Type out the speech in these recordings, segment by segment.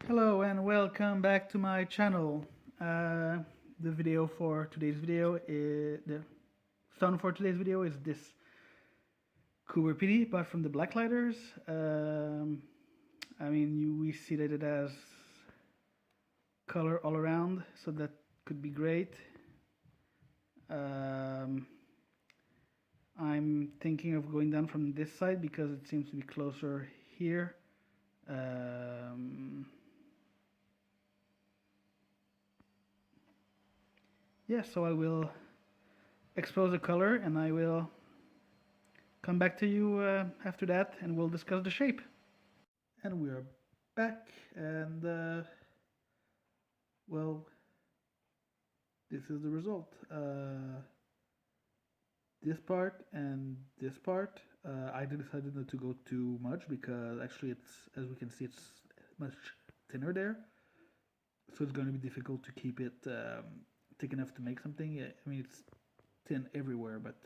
Hello and welcome back to my channel. Uh, the video for today's video is the sound for today's video is this Coober Pedy, but from the Blacklighters. We see that it has color all around, so that could be great. I'm thinking of going down from this side because it seems to be closer here. So I will expose the color and I will come back to you after that and we'll discuss the shape. And we're back and well, this is the result. This part and this part, I decided not to go too much because actually it's, as we can see, it's much thinner there. So it's going to be difficult to keep it thick enough to make something. I mean, it's thin everywhere, but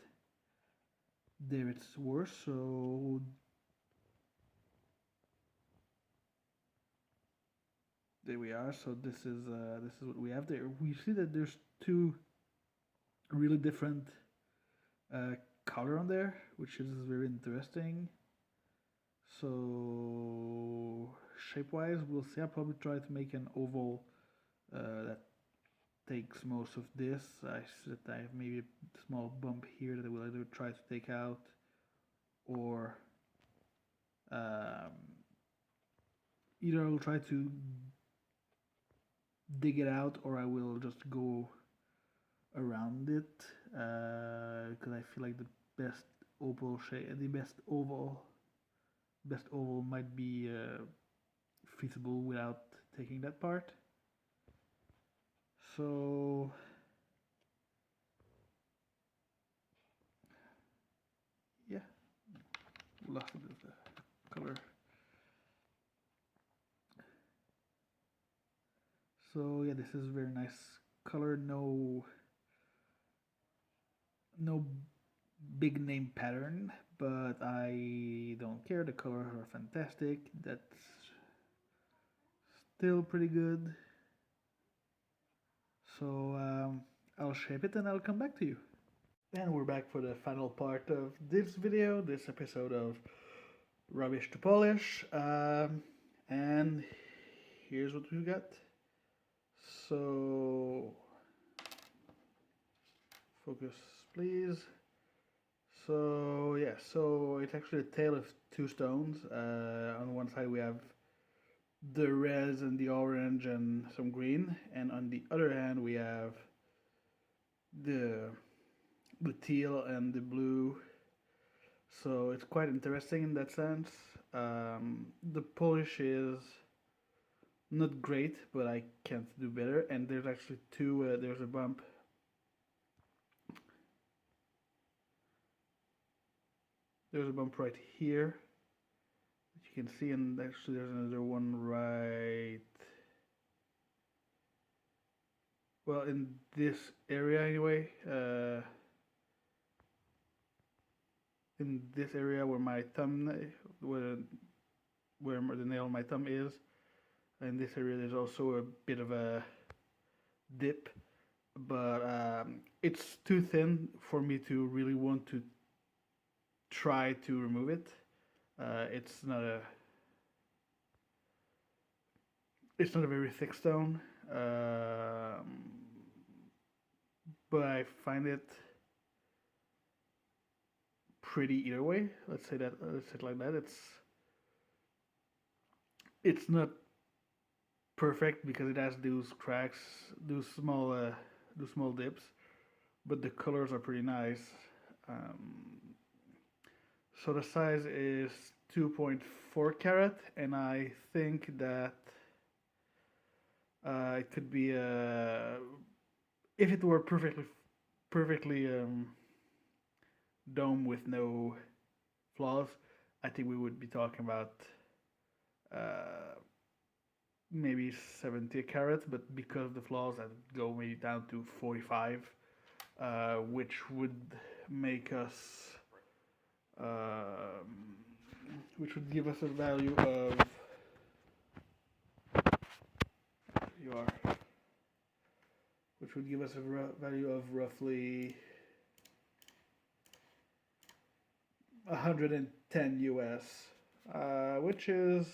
there it's worse. So there we are. So this is what we have there. We see that there's two really different color on there, which is very interesting. So shape-wise, we'll see. I'll probably try to make an oval that takes most of this. I said I have maybe a small bump here that I will either try to take out or either I will try to dig it out or I will just go around it because I feel like the best opal shape, the best oval might be feasible without taking that part. So yeah, lost a bit of the color. So yeah, this is very nice color. No big name pattern, but I don't care. The colors are fantastic. That's still pretty good. So I'll shape it and I'll come back to you. And we're back for the final part of this video, this episode of Rubbish to Polish. And here's what we've got. So focus please. So yeah, so it's actually a tale of two stones. On one side we have the red and the orange and some green, and on the other hand we have the teal and the blue. So it's quite interesting in that sense. The polish is not great, but I can't do better. And there's actually two. There's a bump. There's a bump right here that you can see, and actually there's another one right. Well, in this area anyway. In this area where my thumb, where the nail on my thumb is, in this area there's also a bit of a dip, but it's too thin for me to really want to try to remove it. It's not a very thick stone, but I find it pretty either way. Let's say it like that. It's not perfect because it has those cracks, those small dips, but the colors are pretty nice. So the size is 2.4 carat, and I think that it could be if it were perfectly dome with no flaws, I think we would be talking about maybe 70 carat, but because of the flaws, I'd go maybe down to 45, which would make us, which would give us a value of you are. Which would give us a value of roughly 110 US, which is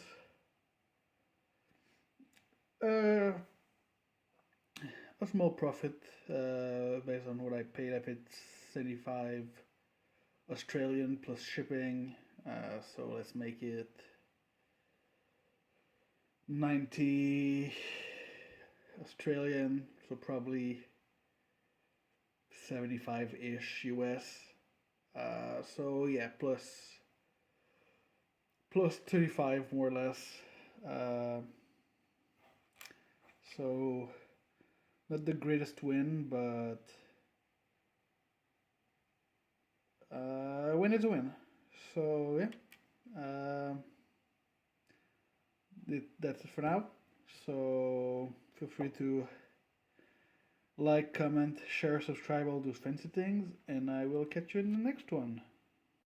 uh, a small profit based on what I paid. I paid 75 Australian plus shipping, so let's make it 90 Australian, so probably 75-ish US. So yeah, plus 35 more or less. So not the greatest win, but win is a win. So yeah, that's it for now. So feel free to like, comment, share, subscribe, all those fancy things, and I will catch you in the next one.